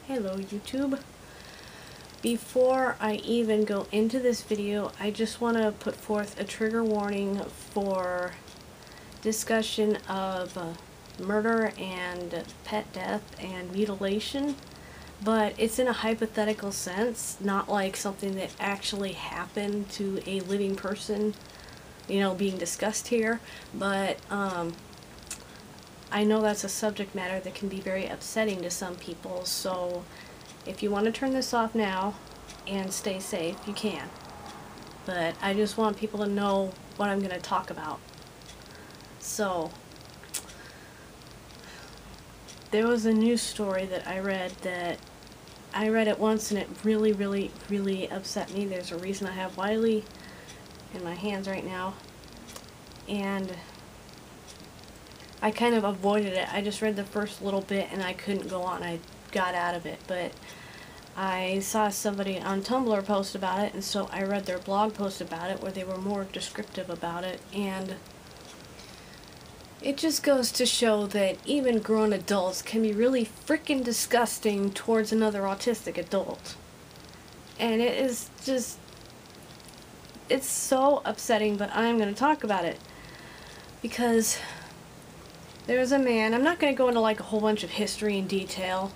Hello YouTube. Before I even go into this video, I just want to put forth a trigger warning for discussion of murder and pet death and mutilation, but it's in a hypothetical sense, not like something that actually happened to a living person, you know, being discussed here. But I know that's a subject matter that can be very upsetting to some people, so if you want to turn this off now and stay safe, you can. But I just want people to know what I'm going to talk about. So, there was a news story that I read it once and it really upset me. There's a reason I have Wiley in my hands right now. And I kind of avoided it. I just read the first little bit and I couldn't go on. I got out of it. But I saw somebody on Tumblr post about it, and so I read their blog post about it where they were more descriptive about it. And it just goes to show that even grown adults can be really freaking disgusting towards another autistic adult. And it is just, it's so upsetting, but I'm going to talk about it. Because there's a man, I'm not going to go into like a whole bunch of history and detail.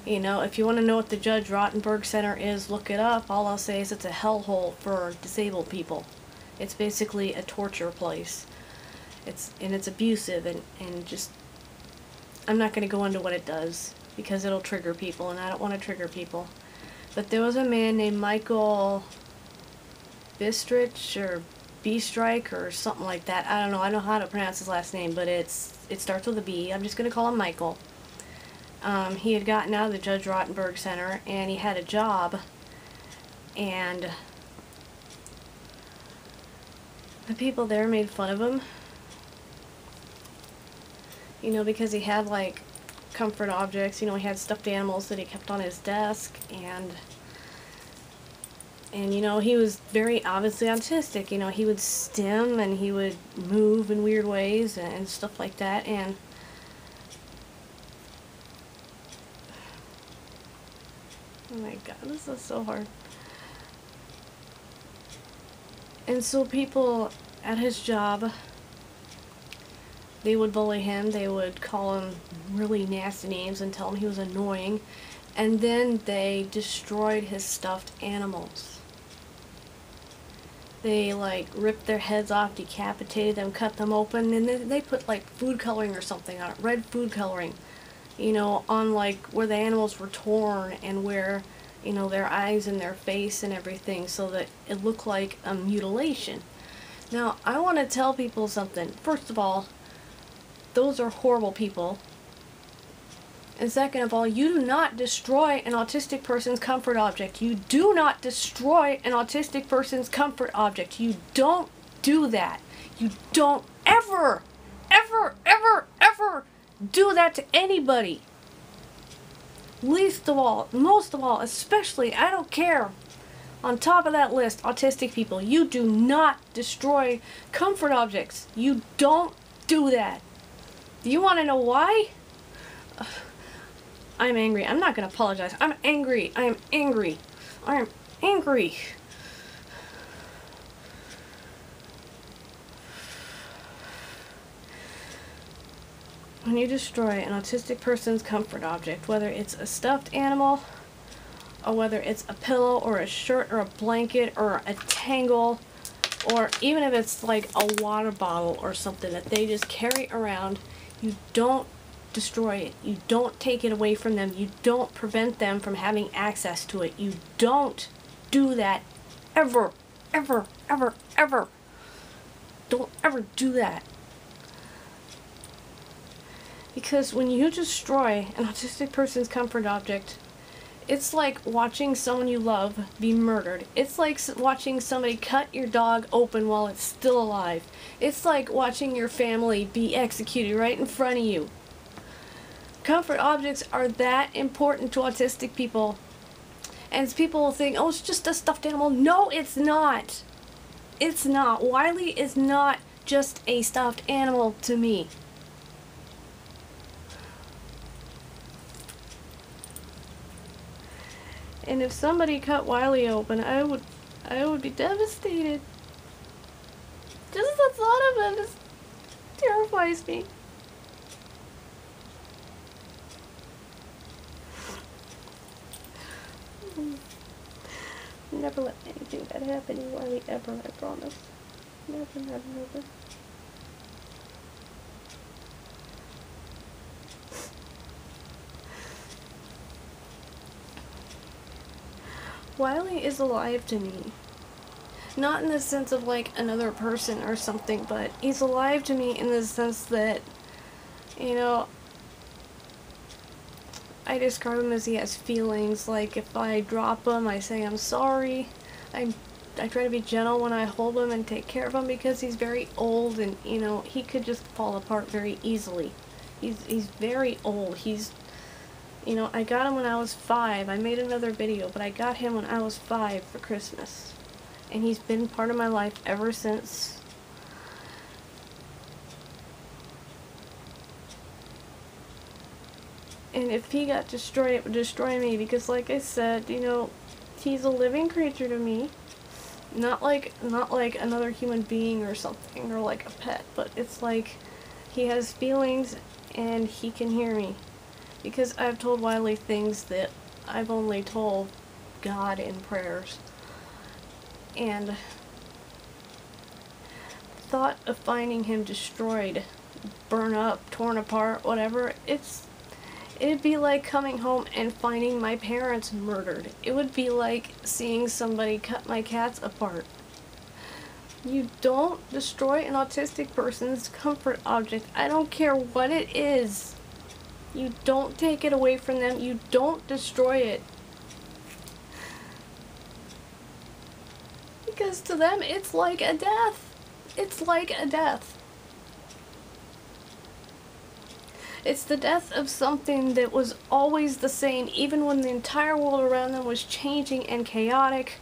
You know, if you want to know what the Judge Rottenberg Center is, look it up. All I'll say is it's a hellhole for disabled people. It's basically a torture place. It's abusive and just, I'm not going to go into what it does because it'll trigger people and I don't want to trigger people. But there was a man named Michael Bistrich or B-Strike or something like that. I don't know. I know how to pronounce his last name, but it starts with a B. I'm just going to call him Michael. He had gotten out of the Judge Rottenberg Center and he had a job, and the people there made fun of him, you know, because he had like comfort objects. You know, he had stuffed animals that he kept on his desk, and you know, he was very obviously autistic. You know, he would stim and he would move in weird ways and stuff like that. And oh my god, this is so hard. And so people at his job, they would bully him, they would call him really nasty names and tell him he was annoying, and then they destroyed his stuffed animals. They like ripped their heads off, decapitated them, cut them open, and then they put like food coloring or something on it, red food coloring, you know, on like where the animals were torn and where, you know, their eyes and their face and everything, so that it looked like a mutilation. Now, I want to tell people something. First of all, those are horrible people. And second of all, you do not destroy an autistic person's comfort object. You do not destroy an autistic person's comfort object. You don't do that. You don't ever do that to anybody. Least of all, most of all, especially, I don't care. On top of that list, autistic people, you do not destroy comfort objects. You don't do that. Do you want to know why? I'm angry. I'm not going to apologize. I'm angry. I am angry. I am angry. When you destroy an autistic person's comfort object, whether it's a stuffed animal, or whether it's a pillow, or a shirt, or a blanket, or a tangle, or even if it's like a water bottle or something that they just carry around, you don't destroy it. You don't take it away from them. You don't prevent them from having access to it. You don't do that ever. Don't ever do that. Because when you destroy an autistic person's comfort object, it's like watching someone you love be murdered. It's like watching somebody cut your dog open while it's still alive. It's like watching your family be executed right in front of you. Comfort objects are that important to autistic people. And people will think, oh, it's just a stuffed animal. No, it's not. It's not. Wiley is not just a stuffed animal to me. And if somebody cut Wiley open, I would be devastated. Just the thought of it just terrifies me. Never let anything bad happen to Wiley ever, I promise. Never, never, never. Wiley is alive to me. Not in the sense of like another person or something, but he's alive to me in the sense that, you know, I describe him as he has feelings. Like if I drop him, I say I'm sorry. I try to be gentle when I hold him and take care of him because he's very old and, you know, he could just fall apart very easily. He's very old. You know, I got him when I was 5. I made another video, but I got him when I was 5 for Christmas. And he's been part of my life ever since. And if he got destroyed, it would destroy me because, like I said, you know, he's a living creature to me. Not like another human being or something, or like a pet, but it's like he has feelings and he can hear me. Because I've told Wiley things that I've only told God in prayers. And the thought of finding him destroyed, burn up, torn apart, whatever, it'd be like coming home and finding my parents murdered. It would be like seeing somebody cut my cats apart. You don't destroy an autistic person's comfort object. I don't care what it is. You don't take it away from them. You don't destroy it. Because to them, it's like a death. It's like a death. It's the death of something that was always the same, even when the entire world around them was changing and chaotic.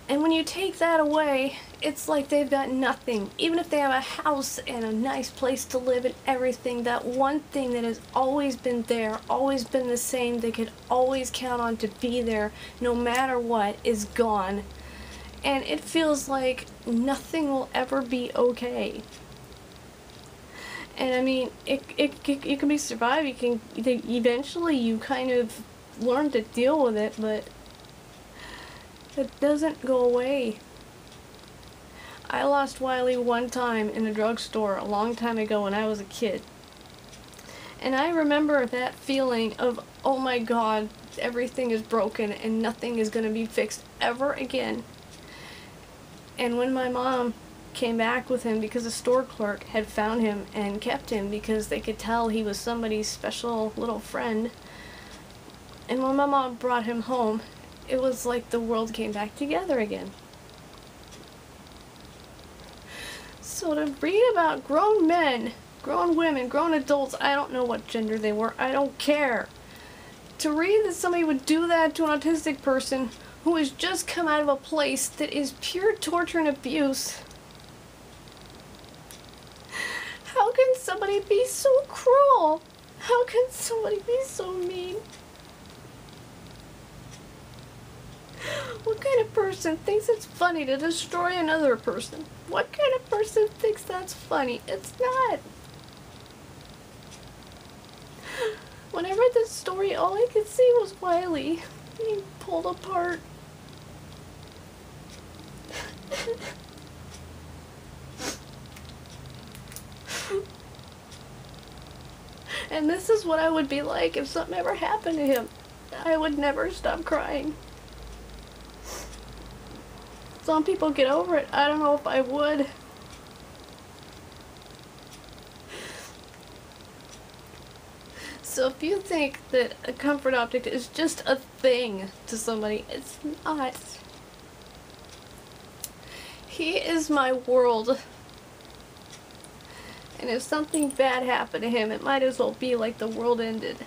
And when you take that away, it's like they've got nothing. Even if they have a house and a nice place to live and everything, that one thing that has always been there, always been the same, they could always count on to be there, no matter what, is gone. And it feels like nothing will ever be okay. And I mean, it can be survived. Eventually you kind of learn to deal with it, but it doesn't go away. I lost Wiley one time in a drugstore a long time ago when I was a kid. And I remember that feeling of, oh my God, everything is broken and nothing is going to be fixed ever again. And when my mom came back with him because a store clerk had found him and kept him because they could tell he was somebody's special little friend. And when my mom brought him home, it was like the world came back together again. So to read about grown men, grown women, grown adults, I don't know what gender they were, I don't care. To read that somebody would do that to an autistic person who has just come out of a place that is pure torture and abuse. How can somebody be so cruel? How can somebody be so mean? What kind of person thinks it's funny to destroy another person? What kind of person thinks that's funny? It's not. When I read this story, all I could see was Wiley being pulled apart. And this is what I would be like if something ever happened to him. I would never stop crying. Some people get over it. I don't know if I would. So if you think that a comfort object is just a thing to somebody, it's not. He is my world. And if something bad happened to him, it might as well be like the world ended.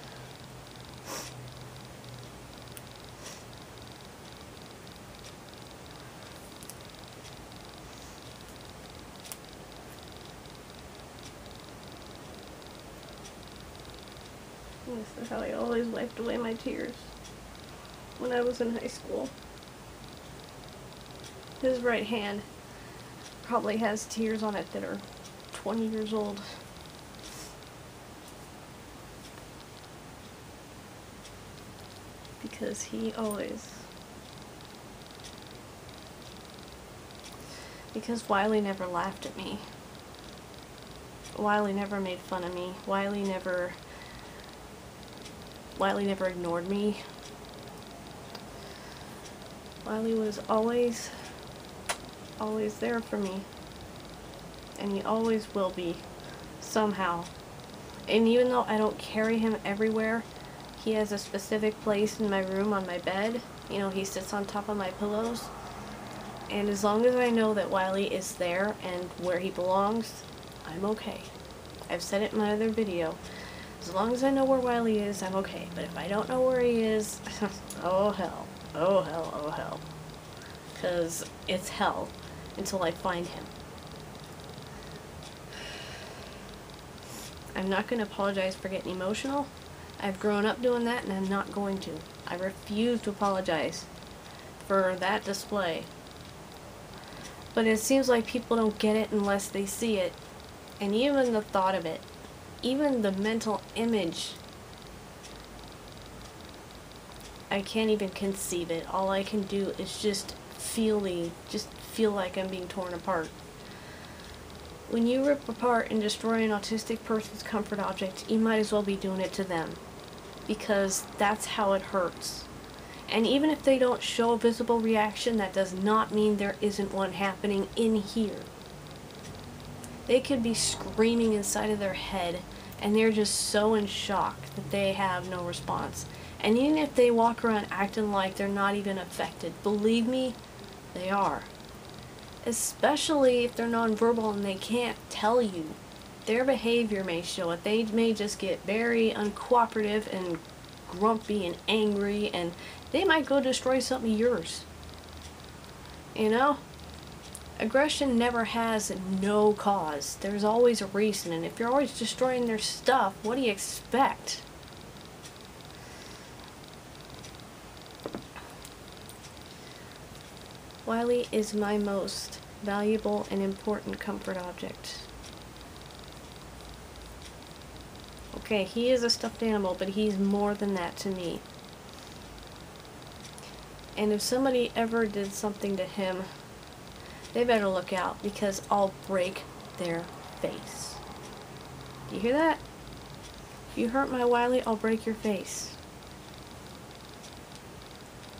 This is how I always wiped away my tears. when I was in high school. His right hand probably has tears on it that are 20 years old. Because because Wiley never laughed at me. Wiley never made fun of me. Wiley never ignored me. Wiley was always there for me. And he always will be, somehow. And even though I don't carry him everywhere, he has a specific place in my room on my bed. You know, he sits on top of my pillows. And as long as I know that Wiley is there and where he belongs, I'm okay. I've said it in my other video. As long as I know where Wiley is, I'm okay. But if I don't know where he is, oh hell. Oh hell, oh hell. 'Cause it's hell until I find him. I'm not going to apologize for getting emotional. I've grown up doing that and I'm not going to. I refuse to apologize for that display. But it seems like people don't get it unless they see it. And even the thought of it, even the mental image, I can't even conceive it. All I can do is just feel like I'm being torn apart. When you rip apart and destroy an autistic person's comfort object, you might as well be doing it to them. Because that's how it hurts. And even if they don't show a visible reaction, that does not mean there isn't one happening in here. They could be screaming inside of their head, and they're just so in shock that they have no response. And even if they walk around acting like they're not even affected, believe me, they are. Especially if they're nonverbal and they can't tell you. Their behavior may show it. They may just get very uncooperative and grumpy and angry, and they might go destroy something of yours. You know? Aggression never has no cause. There's always a reason, and if you're always destroying their stuff, what do you expect? Wiley is my most valuable and important comfort object. Okay, he is a stuffed animal, but he's more than that to me. And if somebody ever did something to him, they better look out, because I'll break their face. Do you hear that? If you hurt my Wiley, I'll break your face.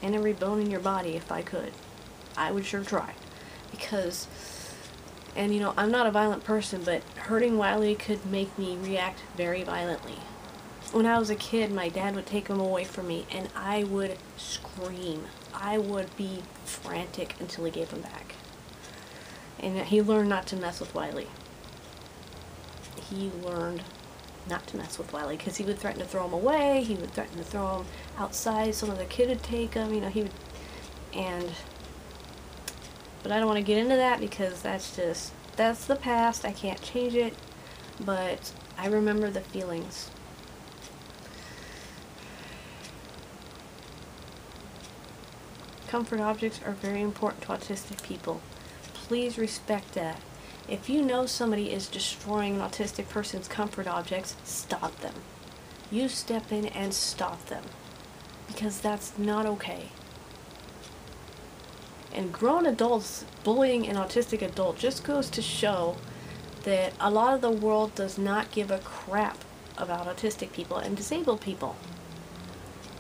And every bone in your body if I could. I would sure try. Because, and you know, I'm not a violent person, but hurting Wiley could make me react very violently. When I was a kid, my dad would take him away from me, and I would scream. I would be frantic until he gave him back. And he learned not to mess with Wiley. He learned not to mess with Wiley, because he would threaten to throw him away, he would threaten to throw him outside, some other kid would take him, you know, he would, but I don't want to get into that, because that's the past, I can't change it, but I remember the feelings. Comfort objects are very important to autistic people. Please respect that. If you know somebody is destroying an autistic person's comfort objects, stop them. You step in and stop them. Because that's not okay. And grown adults bullying an autistic adult just goes to show that a lot of the world does not give a crap about autistic people and disabled people.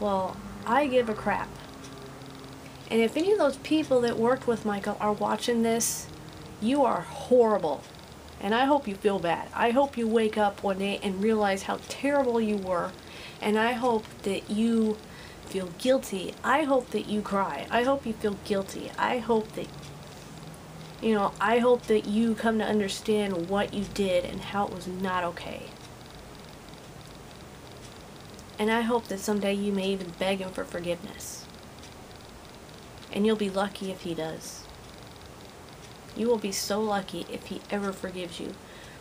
Well, I give a crap. And if any of those people that worked with Michael are watching this, you are horrible. And I hope you feel bad. I hope you wake up one day and realize how terrible you were. And I hope that you feel guilty. I hope that you cry. I hope you feel guilty. I hope that, you know, I hope that you come to understand what you did and how it was not okay. And I hope that someday you may even beg him for forgiveness. And you'll be lucky if he does. You will be so lucky if he ever forgives you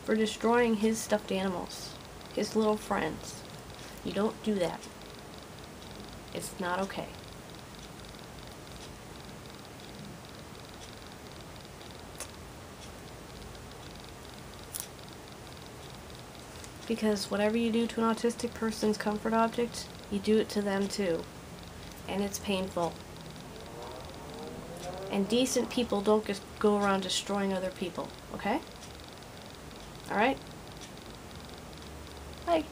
for destroying his stuffed animals, his little friends. You don't do that. It's not okay. Because whatever you do to an autistic person's comfort object, you do it to them too. And it's painful. And decent people don't just go around destroying other people, okay? Alright? Bye.